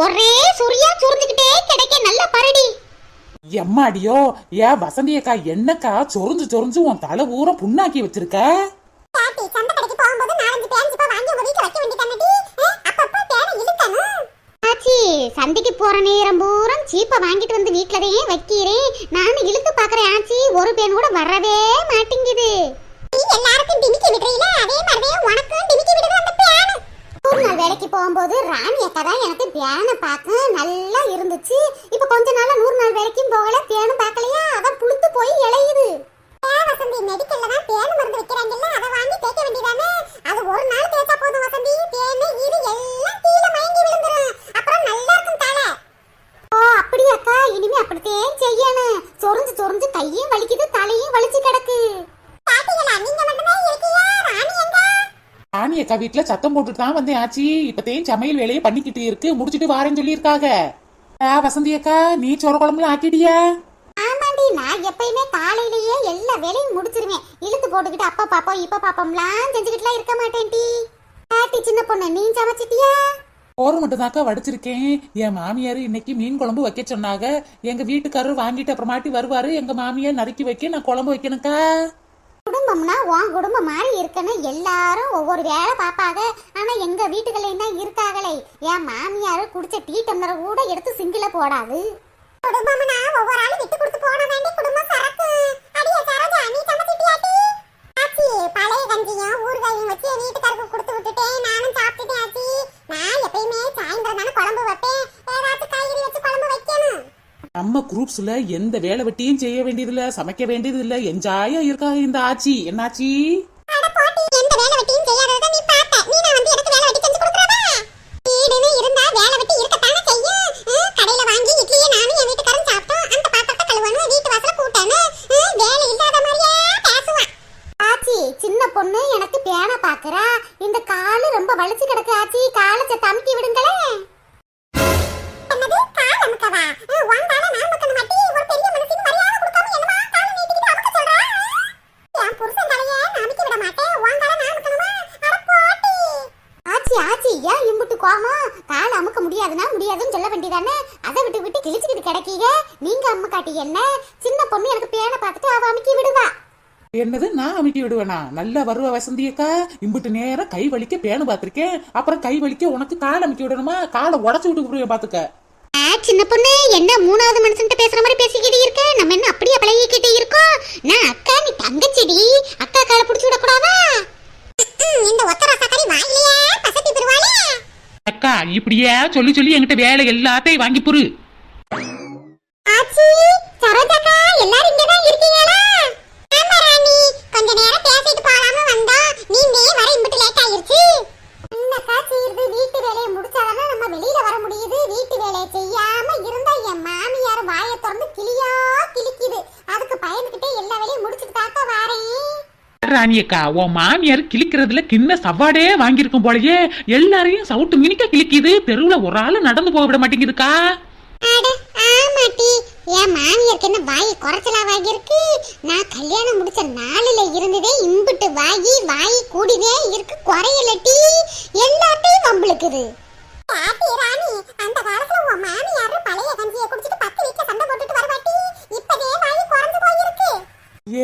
ஒரே சொரியா சுரிஞ்சுக்கிட்டே கிடைக்க நல்ல பரடி. எம்மாடியோ ஏன் வசந்தி அக்கா என்னக்கா சொரிஞ்சு சொரிஞ்சு உன் தலை ஊற புண்ணாக்கி வச்சிருக்க? சந்தைக்கு போற நேரம் பூரா சீப்பை வாங்கிட்டு வந்து வீட்டுலதையே வைக்கிறேன். நானும் இழுத்து பாக்குறேன் ஆச்சி, ஒரு பேன் கூட வரவே மாட்டேங்குது. எல்லாருக்கும் டிமிக்கி விடுறீல, அதே மாதிரியே உனக்கும் டிமிக்கி விடுது அந்த பேன். ஒரு நாள் வேலைக்கு போகும்போது ராணி அக்கா தான் எனக்கு பேனை பார்க்க நல்லா இருந்துச்சு. இப்ப கொஞ்ச நாளா 100 நாள் வேலைக்கும் போகல, பேனும் பார்க்கலையா, அதான் புளுத்து போய் இளையுது. வசந்தி மெடிக்கல்ல தான் பேன் மருந்து வைக்கிறாங்கல்ல, அதை வாங்கி தேய்க்க வேண்டியதானே. அது ஒரு நாள் தேய்ச்சா போதும் வசந்தி, பேன் ஈரு எல்லாம் கீழே மயங்கி விழுந்துரும். அப்புறம் நல்லா இருக்கும் தலை. ஓ அப்படியா அக்கா, இனிமே அப்படித்தான் செய்யணும். சொரிஞ்சு சொரிஞ்சு கையும் வலிக்குது, தலையும் வலிச்சு கிடக்கு. பாத்தீங்களா, நீங்க மட்டுமே இருக்கியா? ராணி எங்க? ராணி அக்கா வீட்டுல சத்தம் போட்டுட்டு தான் வந்தேன் ஆச்சி. இப்பத்தையும் சமையல் வேலையை பண்ணிக்கிட்டு இருக்கு, முடிச்சிட்டு வாரேன்னு சொல்லியிருக்காங்க. வசந்தி அக்கா நீ சோறு குழம்புல ஆக்கிட்டியா? ஆமாண்டி, நான் எப்பயுமே காலையிலேயே எல்லா வேலையும் முடிச்சிருவேன். இழுத்து போட்டுக்கிட்டு அப்பா பாப்போம் இப்ப பாப்போம்லாம் செஞ்சுக்கிட்டுலாம் இருக்க மாட்டேன். டீ சின்ன பொண்ணு, நீ சமைச்சிட்டியா? சோறு மட்டும் தாக்கா வடிச்சிருக்கேன். என் மாமியார் இன்னைக்கு மீன் குழம்பு வைக்க சொன்னாங்க. எங்க வீட்டுக்காரர் வாங்கிட்டு அப்புறமாட்டி வருவாரு. எங்க மாமியார் நறுக்கி வைக்க நான் குழம்பு வைக்கணுக்கா. குடும்பம்னா உன் குடும்பம் மாதிரி இருக்கணும். எல்லாரும் ஒவ்வொரு வேலை பாப்பாங்க. ஆனா எங்க வீட்டுகள்ல இருக்காங்களே, என் மாமியார் குடிச்ச டீ டம்ளர் கூட எடுத்து சிங்கில போடாது. குடும்பம்னா ஒவ்வொரு ஆளு விட்டு கொடுத்து போன வேண்டிய குடும்பம் சரக்கு. அடியே சரோஜா, நீ சமைச்சிட்டியாடி? ஆச்சி, பழைய கஞ்சியும் ஊறுகாயும் வச்சு வீட்டுக்காரருக்கு கொடுத்து விட்டுட்டேன். நானும் சாப்பிட்டுட்டேன் ஆச்சி. நான் எப்பயுமே சாயந்தரம் தானே குழம்பு வைப்பேன். ஏதாச்சும் காய்கறி வச்சு குழம்பு வைக்கணும். நம்ம குரூப்ஸ்ல எந்த வேலை வெட்டியும் செய்ய வேண்டியது இல்ல, சமைக்க வேண்டியது இல்ல, என்ஜாயா இருக்காங்க இந்த ஆச்சி. என்னாச்சி? அட போடி, எந்த வேலை வெட்டியும் செய்யாதத நீ பாத்த. நீ நான் வந்து எனக்கு வேலை வெட்டி செஞ்சு கொடுக்கறவா? வீடுன்னு இருந்தா வேலை வெட்டி இருக்கத்தானே செய்யும். கடையில வாங்கி இட்லியை நானும் என் வீட்டுக்காரரும் சாப்பிட்டோம். அந்த பாத்திரத்தை கழுவணும், வீட்டு வாசல கூட்டணும். வேலை இல்லாத மாதிரியே பேசுவான். ஆச்சி, சின்ன பொண்ணு எனக்கு பேனை பாக்குறா. இந்த காலு ரொம்ப வலிச்சு கிடக்கு ஆச்சி, காலை சத்த அமுக்கி விடுங்களேன். என்னது கால் அமுக்கவா? உன் காலை நான் அமுக்கணும் மாட்டி. ஒரு பெரிய மனுஷனுக்கு மரியாதை கொடுக்காம என்னமா காலை நீட்டிக்கிட்டு அமுக்க சொல்றா? என் புருஷன் தலையை நான் அமுக்கி விட மாட்டேன். உன் காலை நான் அமுக்கணுமா? அட போடி. ஆச்சி ஆச்சி, ஏன் இம்புட்டு கோவம்? காலை அமுக்க முடியாதுன்னா முடியாதுன்னு சொல்ல வேண்டியதானே. அதை விட்டு விட்டு கிழிச்சுக்கிட்டு கிடக்கீங்க. நீங்க அம்முக்காட்டி என்ன? சின்ன பொண்ணு எனக்கு பேனை பார்த்துட்டு அவ அமுக்கி விடுவா. என்னது நான் அமுக்கி விடுவேனா? நல்லா வருவ வசந்தி அக்கா. இம்புட்டு நேரம் கை வலிக்க பேனு பாத்திருக்கேன். அப்புறம் கை வலிக்க உனக்கு கால் அமுக்கி விடணுமா? காலை உடச்சு விட்டு பாத்துக்க. சின்ன பொண்ணு, என்ன மூணாவது மனுஷன்ட்ட பேசுற மாதிரி பேசிக்கிட்டு இருக்க? நம்ம என்ன அப்படியே பழகிக்கிட்டே இருக்கோம்? நான் அக்கா, நீ தங்கச்சிடி. அக்கா காலை புடிச்சு விடக்கூடாதா? இந்த ஒத்த ரசக்கறி வாயிலையே பசத்தி பெருவாளே. அக்கா இப்படியே சொல்லி சொல்லி என்கிட்ட வேலை எல்லாத்தையும் வாங்கி புரு. ஆச்சி, சரோஜாக்கா, எல்லாரும் இங்க தான் இருக்கீங்களா? ஆமா ராணி, கொஞ்ச நேரம் பேசிட்டு போலாம்னு வந்தோம். நீங்க வர இம்புட்டு லேட் ஆயிருச்சு. என்னக்கா செய்யுது? வீட்டு வேலையை முடிச்சாதானே நம்ம வெளியில வர முடியுது. வீட்டு வேலையை செய்யாம இருந்தா என் மாமியார் வாயை திறந்து கிளியா கிளிக்குது. அதுக்கு பயந்துகிட்டே எல்லா வேலையும் முடிச்சுட்டு தாக்கா வாரேன். ராணி அக்கா, உன் மாமியார் கிளிக்கிறதுல கிண்ண சவாடே வாங்கியிருக்கும் போலயே. எல்லாரையும் சவுட்டு மினிக்க கிளிக்குது. தெருவுல ஒரு ஆளு நடந்து போக விட மாட்டேங்குதுக்கா. அட ஆமாட்டி, என் மாமியாருக்கு என்ன வாய் குறைச்சலா வாங்கியிருக்கு? நான் கல்யாணம் முடிச்ச நாளில இருந்ததே இம்புட்டு வாய் கூடிதே இருக்கு, குறையலட்டி. எல்லாத்தையும் வம்பளுக்குது. பாட்டி ராணி, அந்த காலத்துல உன் மாமியார் பழைய கஞ்சியை குடிச்சிட்டு பத்து வீட்டுல சண்டை போட்டுட்டு வரமாட்டி. இப்பதே வாய் குறைஞ்சு போயிருக்கு.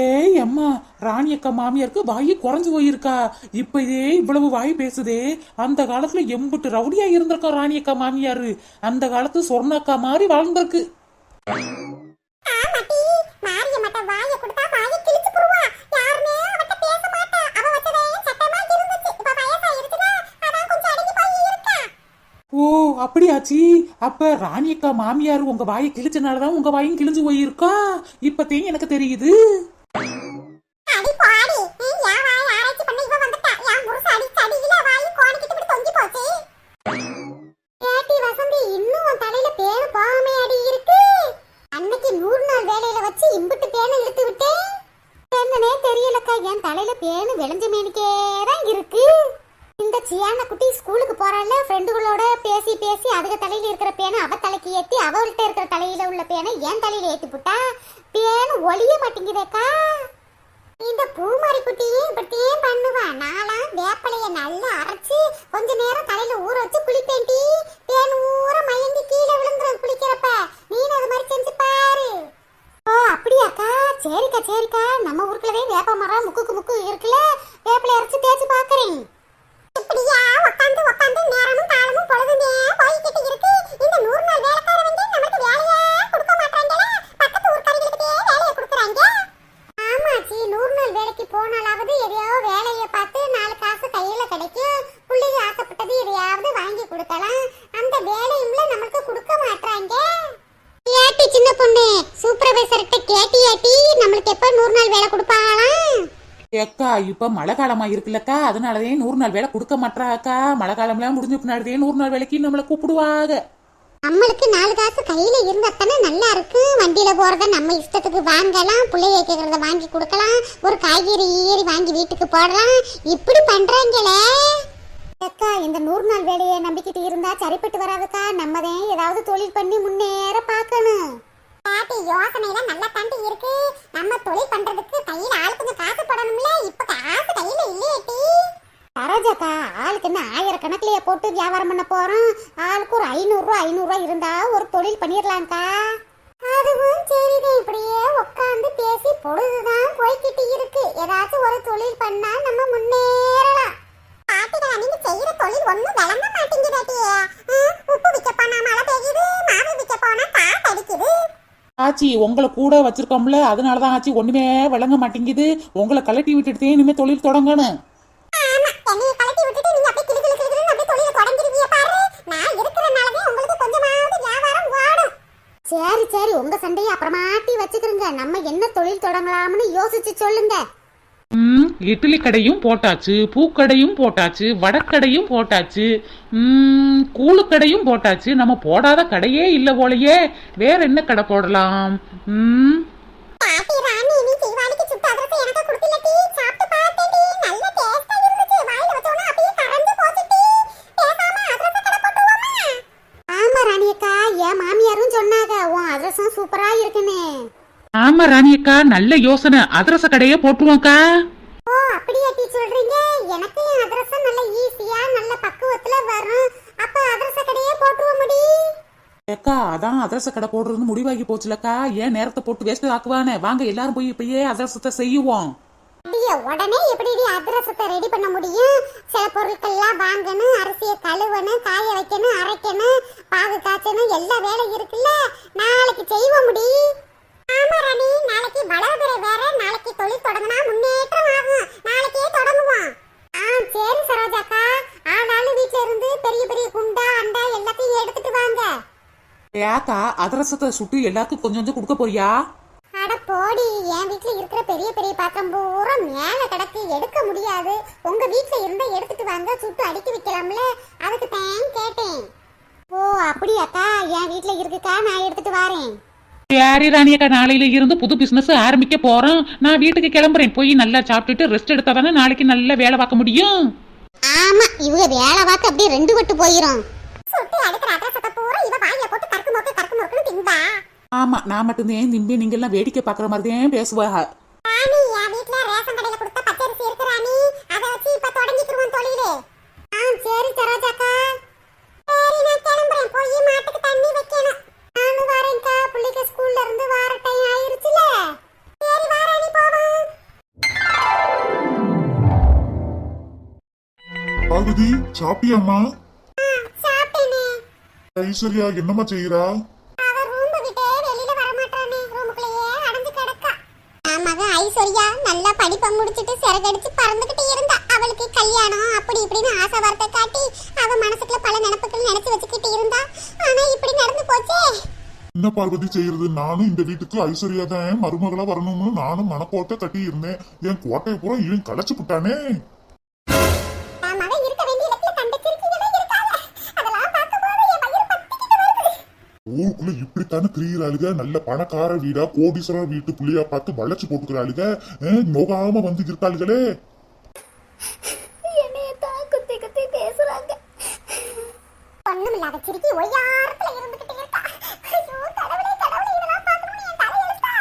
ஏய் அம்மா, ராணி அக்கா மாமியாருக்கு வாயி குறைஞ்சு போயிருக்கா. இப்பயே இவ்வளவு வாய் பேசுதே. அந்த காலத்துல எம்புட்டு ரவுடியா இருந்திருக்கா ராணி அக்கா மாமியாரு. அந்த காலத்து சொர்ணாக்கா மாதிரி வாழ்ந்திருக்கு. ஆமாட்டி, மாரியம்மட்ட வாயை கொடுத்தா வாயை கிழிச்சு புடுவா. யாருமே அவட்ட பேச மாட்டா. அவ வச்சதே சட்டமா இருந்துச்சு. இப்ப வயசாயிருச்சுனா அதான் கொஞ்சம் அடங்கி போய் இருக்கா. ஓ அப்படியாச்சி. அப்ப ராணி அக்கா மாமியார் உங்க வாயை கிழிச்சனாலதான் உங்க வாயும் கிழிஞ்சு போயிருக்கா. இப்பத்தையும் எனக்கு தெரியுது. அடி பாடி, என் வாய் ஆராய்ச்சி பண்ண இவ வந்துட்டா. என் புருஷ அடிச்ச அடியில வாய் கோணிக்கிட்டு இப்படி தொங்கி போச்சு. ஏட்டி வசந்தி, இன்னும் உன் தலையில பேரு போகாமே அடி இருக்கு. அன்னைக்கு 100 நாள் வேலையில வச்சு இம்புட்டு பேனை இழுத்து விட்டேன். என்னன்னே தெரியலக்கா, என் தலையில பேனு விளைஞ்ச மேனிக்கே தான் இருக்கு. இந்த சியான குட்டி ஸ்கூலுக்கு போறால, ஃப்ரெண்டுகளோட பேசி பேசி அதுக தலையில இருக்கிற பேனை அவ தலைக்கு ஏத்தி, அவள்கிட்ட இருக்கிற தலையில உள்ள பேனை என் தலையில ஏத்தி புட்டா. பேனு ஒளிய மாட்டேங்குதேக்கா. இந்த பூமாரி குட்டியே இப்படியே பண்ணுவா. நாலாம் வேப்பலைய நல்லா அரைச்சு கொஞ்ச நேரம் தலையில ஊற வச்சு குளிப்பேன்டி. பேன் ஊற மயங்கி சூப்பர்வைசர்கிட்ட கேட்டியாட்டி நம்மளுக்கு எப்ப 100 நாள் வேலை கொடுப்பாங்களாம்? ஏக்கா இப்ப மழை காலமா இருக்குல்லக்கா, அதனாலதே 100 நாள் வேலை கொடுக்க மாட்டாக்கா. மழை காலம்லாம் முடிஞ்ச பின்னாடிதே 100 நாள் வேலைக்கு நம்மளை கூப்பிடுவாங்க. நம்மளுக்கு 4 காசு கையில இருந்தா தானே நல்லா இருக்கு. வண்டியில போறத நம்ம இஷ்டத்துக்கு வாங்கலாம், பிள்ளைய கேட்கறத வாங்கி கொடுக்கலாம், ஒரு காய்கறி ஏறி வாங்கி வீட்டுக்கு போடலாம். இப்படி பண்றாங்களே அக்கா. இந்த 100 நாள் வேலையை நம்பிக்கிட்டு இருந்தா சரிப்பட்டு வராதுக்கா. நம்மதே ஏதாவது தொழில் பண்ணி முன்னேற பார்க்கணும். பாட்டி யோசனையில நல்லா தாண்டி இருக்கு. நம்ம தொழில் பண்றதுக்கு கையில ஆளுக்கு காசு போடணும்ல. இப்ப காசு கையில இல்லையேட்டி. சரோஜாக்கா, ஆளுக்கு என்ன 1000 கணக்குலயே போட்டு வியாபாரம் பண்ண போறோம். ஆளுக்கு ஒரு 500 ரூபா இருந்தா ஒரு தொழில் பண்ணிடலாம்க்கா. அதுவும் சரிதான். இப்படியே உட்காந்து பேசி பொழுதுதான் போய்கிட்டு இருக்கு. ஏதாச்சும் ஒரு தொழில் பண்ணா நம்ம முன்னேறலாம். பாட்டிடா, நீங்க செய்யற தொழில் ஒண்ணும் விளங்க மாட்டேங்குதாட்டியே. உப்பு விற்க போனா மழை பெய்யுது, மாவு விற்க போனா காத்து அடிக்குது. ஆச்சி உங்களை கூட வச்சிருக்கோம்ல, அதனாலதான் ஆச்சி ஒண்ணுமே விளங்க மாட்டேங்குது. உங்களை கலட்டி விட்டுட்டு இனிமே தொழில் தொடங்கணும். ஆமா, என்னைய கலட்டி விட்டுட்டு நீங்க அப்படியே கிளு கிளு கிளுன்னு அப்படியே தொழிலை தொடங்கிருவீங்க பாரு. நான் இருக்கிறனாலவே உங்களுக்கு கொஞ்சமாவது வியாபாரம் ஓடும். சரி சரி, உங்க சண்டையை அப்புறமாட்டி வச்சுக்கிறங்க. நம்ம என்ன தொழில் தொடங்கலாம்னு யோசிச்சு சொல்லுங்க. இட்லி கடையும் போட்டாச்சு, பூக்கடையும் போட்டாச்சு, வடக்கடையும் போட்டாச்சு, கூழுக்கடையும் போட்டாச்சு. நம்ம போடாத கடையே இல்ல போலயே. வேற என்ன கடை போடலாம்? பாட்டி ராணி, நீ தீவாளிக்கு சுட்ட அதிரசம் எனக்கு கொடுத்தில்லடி. சாப்பிட்டு பார்த்தேடி, நல்ல டேஸ்டா இருந்துச்சு. வாயில வச்சோனா அப்படியே கரஞ்சு போச்சுடி. பேசாம அதிரச கடை போட்டுவோமா? ஆமா ராணி அக்கா, என் மாமியாரும் சொன்னாங்க உன் அதிரசம் சூப்பரா இருக்குன்னு. ஆமா ராணி அக்கா, நல்ல யோசனை. அதிரச கடையே போட்டுருவோம்க்கா. ஓ, அப்படியே டீ சொல்றீங்க. எனக்கு அதிரசம் நல்ல ஈஸியா நல்ல பக்குவத்துல வரும். அப்ப அதிரச கடையே போட்டுவோம் முடி. அக்கா, அதான் அதிரச கடை போடுறது முடிவாகி போச்சுலக்கா. ஏன் நேரத்தை போட்டு வேஸ்ட் ஆக்குவானே. வாங்க எல்லாரும் போய் இப்பயே அதிரசத்தை செய்யுவோம். உடனே எப்படி அதிரசத்தை ரெடி பண்ண முடியும்? சில பொருட்கள்லாம் வாங்கணும், அரிசியை கழுவணும், காய வைக்கணும், அரைக்கணும், பாகு காய்ச்சணும், எல்லா வேலை இருக்குல்ல. நாளைக்கு செய்வோம் முடி. ஆமா ராணி, நாளைக்கு வளர்துறை வேற. நாளைக்கு தொழில் தொடங்கினா முன்னேற்றம் ஆகும். நாளைக்கே தொடங்குவோம். சரி சரோஜாக்கா, ஆனாலும் வீட்டுல இருந்து பெரிய பெரிய குண்டா அண்டா எல்லாத்தையும் எடுத்துட்டு வாங்க. ஏக்கா, அதிரசத்தை சுட்டு எல்லாத்துக்கும் கொஞ்சம் கொஞ்சம் கொடுக்க போறியா? அட போடி, என் வீட்டுல இருக்கிற பெரிய பெரிய பாத்திரம் பூரா மேல கிடக்கு, எடுக்க முடியாது. உங்க வீட்டுல இருந்தா எடுத்துட்டு வாங்க, சுட்டு அடுக்கி வைக்கலாம்ல. அதுக்கு தான் கேட்டேன். ஓ அப்படியாக்கா, என் வீட்டுல இருக்குக்கா, நான் எடுத்துட்டு வரேன். சரி ராணியக்கா, நாளையில இருந்து புது பிசினஸ் ஆரம்பிக்க போறோம். நான் வீட்டுக்கு கிளம்புறேன். போய் நல்லா சாப்பிட்டுட்டு ரெஸ்ட் எடுத்தா தானே நாளைக்கு நல்லா வேலை பார்க்க முடியும். ஆமா, இவங்க வேலை பார்க்க அப்படியே 2 வட்டு போயிரும். சுட்டு அடுக்கிற அதிரசத்தை பூரா இவ வாயில போட்டு கருக்கு மொக்குன்னு திம்பா. ஆமா, நான் மட்டும்தான் திம்பி, நீங்க எல்லாம் வேடிக்கை பாக்குற மாதிரி தான் பேசுவாங்க. ராணி, என் வீட்டுல ரேஷன் கடையில கொடுத்த பச்சரிசி இருக்கு ராணி, அதை வச்சு இப்ப தொடங்கிக்குவோம் தொழிலே. சரி சரோஜாக்கா. சரி, நான் கிளம்புறேன். போய் மாட்டுக்கு தண்ணி வைக்கணும். நானும் வரேன்க்கா, பிள்ளைக்கு ஸ்கூல்ல இருந்து வர டைம் ஆயிருச்சுல. சரி வா ராணி, போவோம். பார்வதி, சாப்பிட்டியாம்மா? சாப்பிட்டேனே. ஐஸ்வர்யா என்னம்மா செய்யறா? அவ ரூம் விட்டே வெளியில வர மாட்டானே, ரூமுக்குள்ளேயே அடைஞ்சு கிடக்கா. மகன் ஐஸ்வர்யா நல்லா படிப்பை முடிச்சிட்டு சிறகடிச்சு பறந்துகிட்டு இருந்தா. அவளுக்கு கல்யாணம் அப்படி இப்படின்னு ஆசை வார்த்தை காட்டி அவ மனசுக்குள்ள பல நினைப்புகள் நினைச்சு வச்சுக்கிட்டு இருந்தா. ஆனா இப்படி நடந்து போச்சே. என்ன பார்வதி செய்யறது? நானும் இந்த வீட்டுக்கு ஐஸ்வர்யா தான் மருமகளா வரணும்னு நானும் மனக்கோட்டை கட்டி இருந்தேன். என் கோட்டையை பூரா இவன் கலைச்சு விட்டானே. மகன் இருக்க வேண்டிய இடத்துல கண்டிச்சிருக்கீங்களே இருக்காங்க. அதெல்லாம் பார்க்கும்போது என் வயிறு பத்திக்கிட்டு வருது. ஊருக்குள்ள இப்படித்தானே திரியிறாளுக. நல்ல பணக்கார வீடா கோடீஸ்வரர் வீட்டு புள்ளியா பார்த்து வளைச்சு போட்டுக்கிறாளுக. நோகாம வந்து இருக்காளுகளே. என்னைய தான் குத்தி குத்தி பேசுறாங்க. ஒண்ணுமில்லாத சிரிக்கி ஒய்யாரத்துல இருந்துகிட்டு இருக்கா. ஐயோ கடவுளே கடவுளே, இதெல்லாம் பார்க்கணும்னு என் தலையெழுத்தா.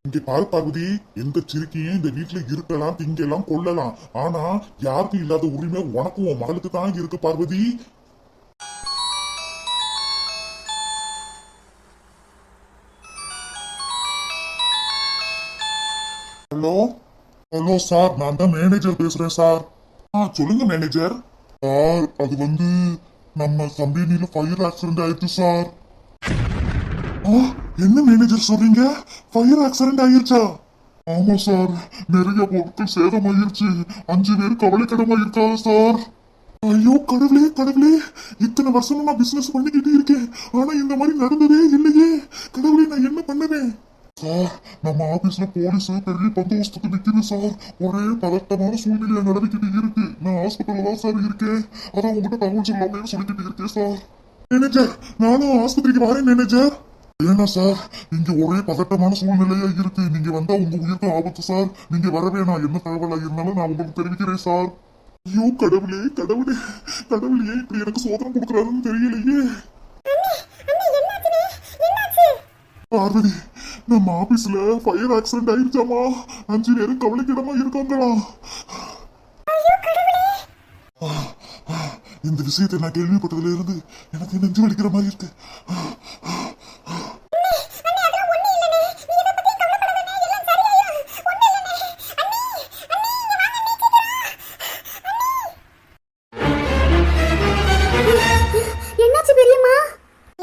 இங்க பாரு பார்வதி, எந்த சிரிக்கையும் இந்த வீட்டுல இருக்கலாம், திங்கலாம், கொள்ளலாம். ஆனா யாருக்கும் இல்லாத உரிமை உனக்கும் உன் மகளுக்கு தான் இருக்கு பார்வதி. ஹலோ ஹலோ சார், நான் தான் மேனேஜர் பேசுறேன் சார். சொல்லுங்க மேனேஜர். சார், அது வந்து நம்ம கம்பெனில ஃபயர் ஆக்சிடென்ட் ஆயிடுச்சு சார். என்ன மேனேஜர் சொல்றீங்க? ஃபயர் ஆக்சிடென்ட் ஆயிருச்சா? ஆமா சார், நிறைய பொருட்கள் சேதமாயிருச்சு. 5 பேர் கவலைக்கிடமா இருக்காங்க சார். ஐயோ கடவுளே கடவுளே, இத்தனை வருஷமா நான் பிசினஸ் பண்ணிக்கிட்டு இருக்கேன், ஆனா இந்த மாதிரி நடந்ததே இல்லையே. கடவுளே நான் என்ன பண்ணுவேன்? சார், நம்ம ஆபீஸ்ல போலீஸ் பெரிய பந்தோபஸ்துக்கு நிக்குது சார். ஒரே பதட்டமான சூழ்நிலையா நடந்துக்கிட்டு இருக்கு. நான் ஹாஸ்பிட்டல்ல தான் சார் இருக்கேன். அதான் உங்ககிட்ட தகவல் சொல்லாமேன்னு சொல்லிக்கிட்டு இருக்கேன் சார். மேனேஜர், நானும் ஆஸ்பத்திரிக்கு வரேன் மேனேஜர். ஏன்னா சார், இங்க ஒரே பதட்டமான சூழ்நிலையா இருக்கு. நீங்க வந்தா உங்க உயிருக்கு ஆபத்து சார். நீங்க வரவே, நான் என்ன தகவலா இருந்தாலும் நான் உங்களுக்கு தெரிவிக்கிறேன் சார். ஐயோ கடவுளே கடவுளே கடவுளே, இப்படி எனக்கு சோதனை கொடுக்குறாருன்னு தெரியலையே. பார்வதி, நம்ம ஆபீஸ்ல ஃபயர் ஆக்சிடென்ட் ஆயிருச்சாமா. 5 பேரும் கவலைக்கிடமா இருக்காங்களா. இந்த விஷயத்தை நான் கேள்விப்பட்டதுல இருந்து எனக்கு நெஞ்சு வலிக்கிற மாதிரி இருக்கு. என்னாச்சு பெரியம்மா?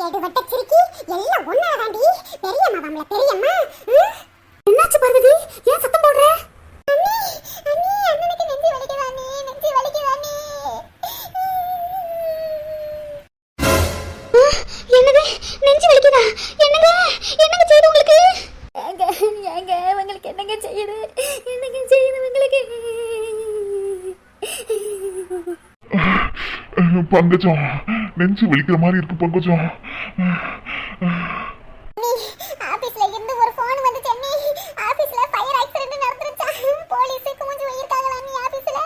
எடுவட்ட சிரிக்கி எல்லாம் ஒண்ணாதாண்டி. பெரியம்மா வாம்ல பெரியம்மா. என்னாச்சு பார்வதி, ஏன் சத்தம் போடுற? அண்ணி அண்ணி, அண்ணனுக்கு நெஞ்சு வலிக்குதானே, நெஞ்சு வலிக்குதானே. என்னது நெஞ்சு வலிக்குதா? என்னங்க என்னங்க செய்யுது உங்களுக்கு? ஏங்க ஏங்க உங்களுக்கு என்னங்க செய்யுது? என்னங்க செய்யுது உங்களுக்கு? பங்கஜம், நெஞ்சு வலிக்கிற மாதிரி இருக்கு பங்கஜம். ஆபீஸ்ல இருந்து ஒரு போன் வந்துச்சு அண்ணி. ஆபீஸ்ல ஃபயர் ஆக்சிடென்ட் நடந்துருச்சா. போலீஸ் குமிஞ்சு போயிருக்காங்க அண்ணி. ஆபீஸ்ல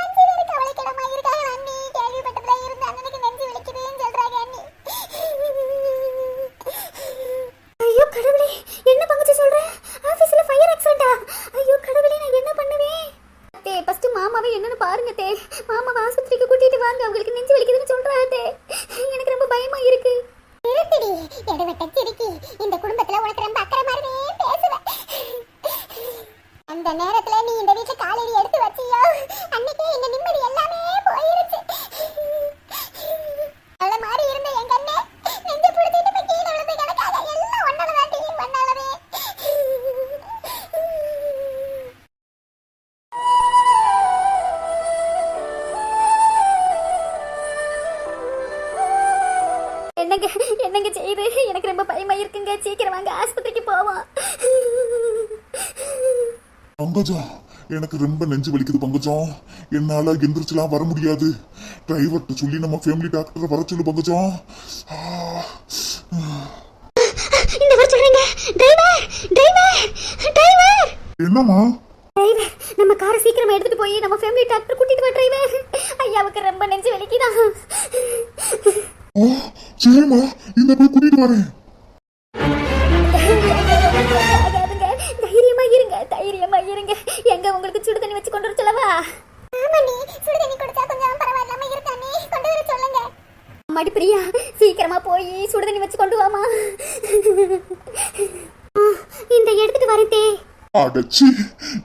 5 பேர் கவலைக்கிடமா இருக்காங்க அண்ணி. கேள்விப்பட்டதுல இருந்து அண்ணனுக்கு நெஞ்சு வலிக்குதுன்னு சொல்றாங்க அண்ணி. ஐயோ கடவுளே, என்ன பங்கச்சு சொல்ற? ஆபீஸ்ல ஃபயர் ஆக்சிடென்ட்டா? ஐயோ கடவுளே, நான் என்ன பண்ணுவேன்? தே ஃபர்ஸ்ட் மாமாவை என்னன்னு பாருங்க தே. மாமாவை ஆஸ்பத்திரிக்கு கூட்டிட்டு வாங்க, அவங்களுக்கு நெஞ்சு வலிக்குதுன்னு சொல்றாங்க தே. எனக்கு ரொம்ப பயமா இருக்கு. நிறுத்திடி எடுவட்ட சிரிக்கி. இந்த குடும்பத்துல உனக்கு ரொம்ப அக்கறை மாதிரியே பேசுவ. அந்த நேரத்துல நீ இந்த வீட்டுல காலடி எடுத்து வச்சியோ, அன்னைக்கே எங்க நிம்மதி எல்லாமே போயிருச்சு. நல்ல மாதிரி இருந்த எங்க அண்ணே நெஞ்சு புடிச்சிட்டு போய் கீழே விழுந்து கிடக்காத. எல்லாம் ஒன்னாலதாண்டி, ஒன்னாலவே. என்னங்க என்னங்க செய்யுது? எனக்கு ரொம்ப பயமா இருக்குங்க. சீக்கிரம் வாங்க, ஆஸ்பத்திரிக்கு போவோம். பங்கஜம், எனக்கு ரொம்ப நெஞ்சு வலிக்குது பங்கஜம். என்னால எந்திரிச்சுலாம் வர முடியாது. டிரைவர்கிட்ட சொல்லி நம்ம ஃபேமிலி டாக்டரை வர சொல்லு பங்கஜம். இந்த வர சொல்றீங்க. Driver driver driver. என்னம்மா? டிரைவர், நம்ம காரை சீக்கிரமா எடுத்துட்டு போய் நம்ம ஃபேமிலி டாக்டர் கூட்டிட்டு வா டிரைவர். ஐயாவுக்கு ரொம்ப நெஞ்சு வலிக்குதா. ஓ சரிம்மா, இந்த போய் கூட்டிட்டு வரேன். ஆகாதுங்க, தைரியமா இருங்க, தைரியமா இருங்க. எங்க உங்களுக்கு சுடு தண்ணி வச்சு கொண்டு வர சொல்லவா? ஆமாண்டி, சுடு தண்ணி குடிச்சா கொஞ்சம் பரவாயில்லாம இருக்கானே, கொண்டு வர சொல்லுங்க. அம்மாடி பிரியா, சீக்கிரமா போய் சுடு தண்ணி வச்சு கொண்டு வாமா. இந்த எடுத்துட்டு வரதே. அடச்சி,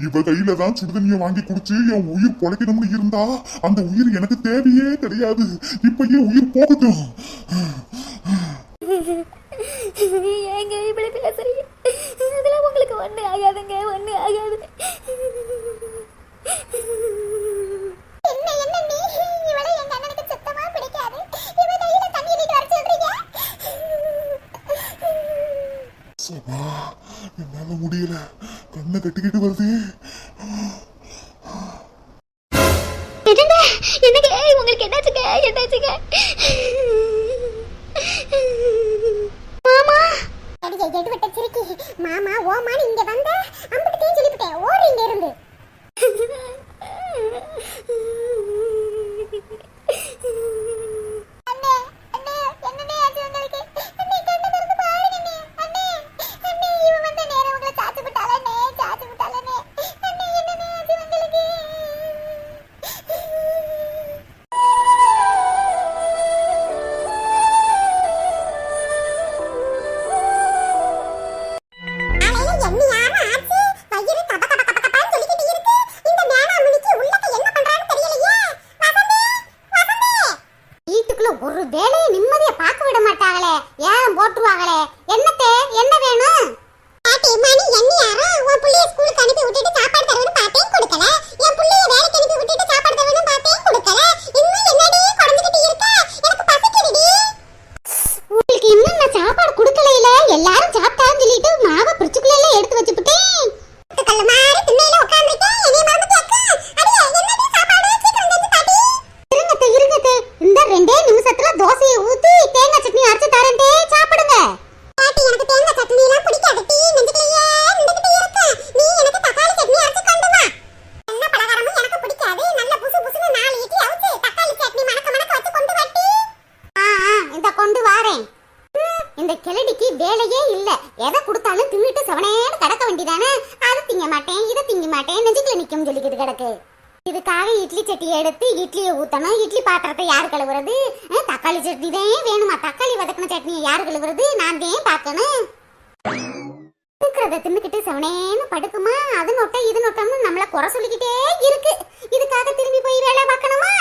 இவ கையில தான் சுடுதண்ணிய வாங்கி குடிச்சு என் உயிர் பொழைக்கணும்னு இருந்தா அந்த உயிர் எனக்கு தேவையே கிடையாது. இப்ப என் உயிர் போகட்டும். ஏங்க இப்படி பேசுறீங்க? அதெல்லாம் உங்களுக்கு ஒண்ணு ஆகாதுங்க, ஒண்ணு ஆகாது. என்ன என்ன நீ இவளை எங்க அண்ணனுக்கு சுத்தமா பிடிக்காது. இவ கையில தண்ணி எடுத்து வர சொல்றீங்க? சபா, என்னால முடியல, கண்ணை கட்டிக்கிட்டு வருது. என்னங்க உங்களுக்கு என்னாச்சுங்க? என்னாச்சுங்க மாமா? அடியே எடுவட்ட சிரிக்கி. மாமா ஓமானு இங்க வந்த அம்பட்டத்தையும் சொல்லிவிட்டேன். ஓடு இங்க இருந்து. அண்ணே அண்ணே, என்னண்ணே ஆச்சு உங்களுக்கு? அண்ணே கண்ணு திறந்து பாருங்க அண்ணே. அண்ணே அண்ணே, இவ வந்த நேரம் உங்களை சாத்து விட்டாளே, சாத்து விட்டாளே. அண்ணே என்னண்ணே ஆச்சு உங்களுக்கு? ஒரு வேலையை நிம்மதியா பார்க்க விட மாட்டாங்களே, ஏன் போட்டுருவாங்களே. என்னத்தே என்ன வேணும்? பாட்டி மணி எண்ணியாரா உன் புள்ளைய ஸ்கூலுக்கு அனுப்பி விட்டுட்டு சாப்பாடு தரணும்னு பார்த்தேன் கொடுக்கல. என் புள்ளைய வேலைக்கு அனுப்பி விட்டுட்டு சாப்பாடு தரணும்னு பார்த்தேன் கொடுக்கல. இன்னும் என்னடி குழந்தைகிட்ட இருக்க? எனக்கு பசிக்குதுடி. உங்களுக்கு இன்னும் நான் சாப்பாடு கொடுக்கலையில. எல்லாரும் சாப்பிட்டான்னு சொல்லிட்டு மாவை பிரிச்சுக்குள்ள எடுத்து வச்சுட்டேன். கல்ல மாதிரி திண்ணையில உட்கார்ந்துட்டேன். என்னைய மறந்துட்டியாக்கா? அடியே என்னடி சாப்பாடு சீக்கிரம் செஞ்சு பாட்டி. இருங்கத்தே இந்த 2 நிமிஷத்துல தோசையை ஊத்தி தேங்காய் சட்னி அரைச்சு தரேன்டே, சாப்பிடுங்க. பாட்டி எனக்கு தேங்காய் சட்னி எல்லாம் பிடிக்காது. டீ நெஞ்சுக்குள்ளேயே நின்னுக்கிட்டே இருக்க. நீ எனக்கு தக்காளி சட்னி அரைச்சு கொண்டு வா. என்ன பலகாரமும் எனக்கு பிடிக்காது. நல்ல புசு புசுன்னு 4 இட்லி அவிச்சு தக்காளி சட்னி மணக்க மணக்க வச்சு கொண்டு வாட்டி. இந்த கொண்டு வாரேன். இந்த கிளடிக்கு வேலையே இல்ல. எதை கொடுத்தாலும் தின்னுட்டு செவனேன்னு கிடக்க வேண்டியதானே. அது திங்க மாட்டேன் இதை திங்க மாட்டேன் நெஞ்சுக்குள்ள நிக்கும் சொல்லிக்கிட்டு கிடக்கு. இதுக்காக இட்லி சட்டி எடுத்து இட்லியை ஊத்தணும். இட்லி பாத்திரத்தை யாரு கழுவுறது? தக்காளி சட்னி தான் வேணுமா? தக்காளி வதக்கின சட்னியை யாரு கழுவுறது? நான் தான் பார்க்கணும். இருக்கிறத தின்னுக்கிட்டு செவனேன்னு படுக்குமா. அது நொட்டை இது நொட்டம்னு நம்மள குறை சொல்லிக்கிட்டே இருக்கு. இதுக்காக திரும்பி போய் வேலை பார்க்கணுமா?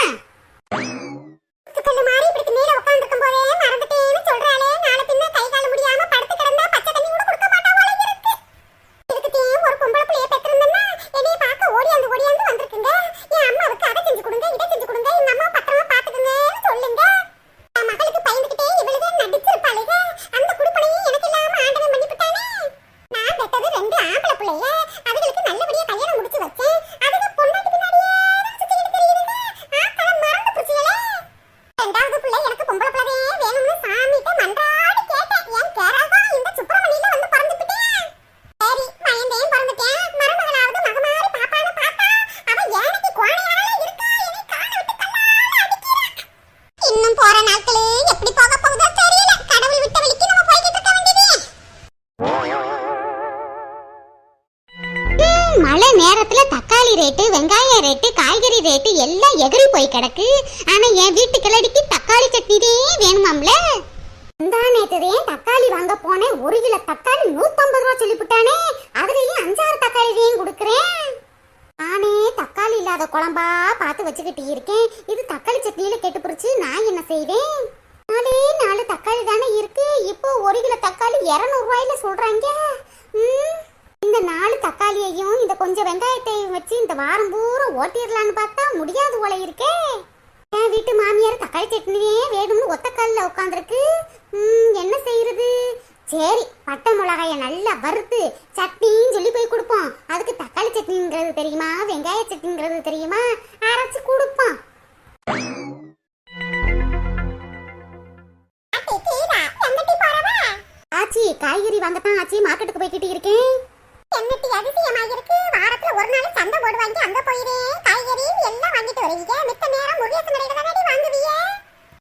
மாறி இப்படி மேல உட்கார்ந்துருக்கும் போதே மறந்துட்டேன்னு சொல்றாளே. நாளை பின்ன கை கால முடியாம படுத்து கிடந்தா பச்சை தண்ணி கூட கொடுக்க மாட்டா போல இருக்கு. இதுக்கு ஒரு பொம்பளை பிள்ளைய பெற்றிருந்தா என்னைய பார்க்க ஓடியாந்து வந்திருக்குங்க. என் அம்மாவுக்கு அதை செஞ்சு கொடுங்க இதை செஞ்சு கொடுங்க, எங்க அம்மா பத்திரமா பாத்துக்குங்கன்னு சொல்லுங்க. என் மகளுக்கு பயந்துகிட்டே இவளுக்கு நடிச்சிருப்பாளுக. அந்த குடுப்பனையும் எனக்கு இல்லாம ஆண்டவன் பண்ணிவிட்டானே. நான் பெற்றது 2 ஆம்பளை பிள்ளைய. அதுகளுக்கு நல்லபடியா கல்யாணம் முடிச்சு வச்சேன். அதுக்கு பொண்ணாக்கு பின்னாடியே சுத்திக்கிட்டு தெரியுதுங்க. ஆக்களம் மறந்து போச்சுங்களே. 2வது பிள்ளை எனக்கு பொம்பளை பிள்ளையே வேணும்னு சாமிகிட்ட மன்றாடி கேட்டேன். என் கேரகம் இந்த சுப்பிரமணியில வந்து பிறந்துட்டேன். சரி பயந்தேன் பிறந்துட்டேன். மருமகளாவது மகமாரி பாப்பான்னு பார்த்தா அவ ஏனைக்கு கோணையால இருக்கா. என்னை காண விட்டு கல்லால அடிக்கிறா. இன்னும் போற நாட்களே எப்படி போக போகுதோ தெரியல. கடவுள் விட்ட வழிக்கு நம்ம போய்கிட்டு இருக்க வேண்டியது. மழை நேரத்துல தக்காளி ரேட்டு வெங்காய ரேட்டு காய்கறி ரேட்டு எல்லாம் எகிரி போய் கிடக்கு. ஆனா என் வீட்டு கிளடிக்கு தக்காளி சட்னிதே வேணுமாம்ல. இந்த நேத்துதே தக்காளி வாங்க போனேன். 1 கிலோ தக்காளி 150 ரூபா சொல்லிவிட்டானே. அதுலயும் 5-6 தக்காளிதையும் கொடுக்குறேன். நானே தக்காளி இல்லாத குழம்பா பார்த்து வச்சுக்கிட்டு இருக்கேன். இது தக்காளி சட்னியில கெட்டு பிடிச்சு நான் என்ன செய்வேன்? 4 தக்காளி தானே இருக்கு. இப்போ 1 கிலோ தக்காளி 200 ரூபாயில சொல்றாங்க. இந்த 4 தக்காளியையும் இந்த கொஞ்சம் வெங்காயத்தையும் வச்சு இந்த வாரம் பூரா ஓட்டிடலான்னு பார்த்தா முடியாது போல இருக்கே. என் வீட்டு மாமியார் தக்காளி சட்னியே வேணும்னு ஒத்தக்காலில் உட்காந்துருக்கு. என்ன செய்யறது? சரி பட்டை மிளகாய நல்லா வறுத்து சட்னின்னு சொல்லி போய் கொடுப்போம். அதுக்கு தக்காளி சட்னிங்கிறது தெரியுமா வெங்காய சட்னிங்கிறது தெரியுமா அரைச்சு கொடுப்போம். ஆச்சி காய்கறி வாங்கத்தான் ஆச்சி மார்க்கெட்டுக்கு போய்கிட்டு இருக்கேன். என்னட்டி அதிசயமா இருக்கு. வாரத்துல ஒரு நாள் சந்தை போடுவாங்க. அங்க போயிரேன் காய்கறி எல்லாம் வாங்கிட்டு வருவீங்க. மித்த நேரம் முருகேசன் கடையில தானே வாங்குவீங்க?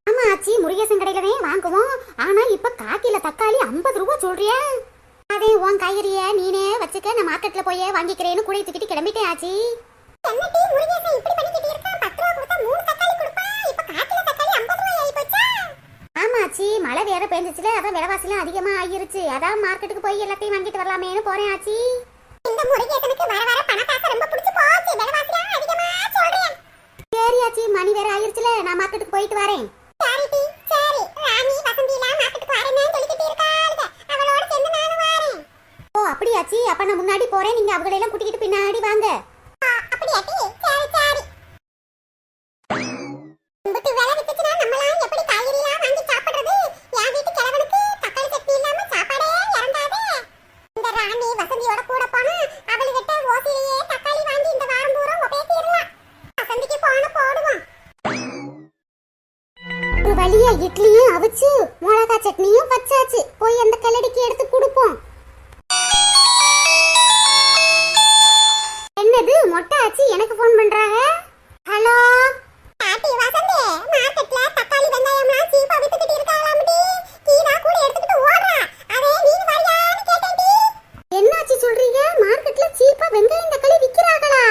ஆமா ஆச்சி முருகேசன் கடையில தான் வாங்குவோம். ஆனா இப்ப 1 கிலோ தக்காளி 50 ரூபா சொல்றியா? அதே உன் காய்கறிய நீனே வச்சுக்க, நான் மார்க்கெட்ல போய் வாங்கிக்கிறேன்னு கூட தூக்கிட்டு கிளம்பிட்டேன் ஆச்சி. என்னட்டி முருகேசன் இப்படி பண்ணிக்கிட்டு இருக்கா? 10 ரூபா கொடுத்தா 3 தக்காளி கொடுப்பா. இப்ப 1 கிலோ தக்காளி 50 ரூபாய் ஆயி போச்சா? ஆமாச்சி மழை வேற பெஞ்சிச்சுல. அதான் விலைவாசிலாம் அதிகமா ஆயிருச்சு. அதான் மார்க்கெட்டுக்கு போய் எல்லாத்தையும் வாங்கிட்டு வரலாமேன்னு போறேன் ஆச்சி. இந்த முருகேசனுக்கு வர வர பணக்காசு ரொம்ப பிடிச்சு போச்சு. விலைவாசிலாம் அதிகமா சொல்றேன். சரி ஆச்சி மணி வேற ஆயிருச்சுல. நான் மார்க்கெட்டுக்கு போயிட்டு வரேன். சரிடி சரி. ராணி வசந்திலாம் மார்க்கெட்டுக்கு வரேன்னு சொல்லிக்கிட்டு இருக்காளுங்க. அவளோட சேர்ந்து நானும் வரேன். ஓ அப்படியாச்சி. அப்ப நான் முன்னாடி போறேன். நீங்க அவங்களை எல்லாம் கூட்டிக்கிட்டு பின்னாடி வாங்க. அப்படியாச்சி சரி சரி. இம்புட்டு வேலை விட்டுச்சுனா நம்மலாம் எப்படி காய்கறிலாம் வாங்கி சாப்பிடுறது? என் வீட்டு கிழவனுக்கு தக்காளி சட்னி இல்லாம சாப்பாடே இறங்காதே. இந்த ராணி வசந்தியோட கூட போனா அவளுகிட்ட ஓசிலேயே தக்காளி வாங்கி இந்த வாரம் பூரா பேசிடலாம். வசந்திக்கு போன போடுவோம். ஒரு வழியா இட்லியும் அவிச்சு மிளகா சட்னியும் வச்சாச்சு. போய் அந்த கல்லடிக்கு எடுத்து கொடுப்போம். என்னது மொட்டை ஆச்சு எனக்கு போன் பண்றாங்க. ஹலோ பாட்டி வசந்தி, மார்க்கெட்ல தக்காளி வெங்காயம்லாம் சீப்பா வித்துக்கிட்டு இருக்காளாம்டி. கீதா கூட எடுத்துக்கிட்டு ஓடுறா. அதே நீங்க வரியான்னு கேட்டேன்டி. என்னாச்சு சொல்றீங்க? மார்க்கெட்ல சீப்பா வெங்காயம் தக்காளி விக்கிறாங்களா?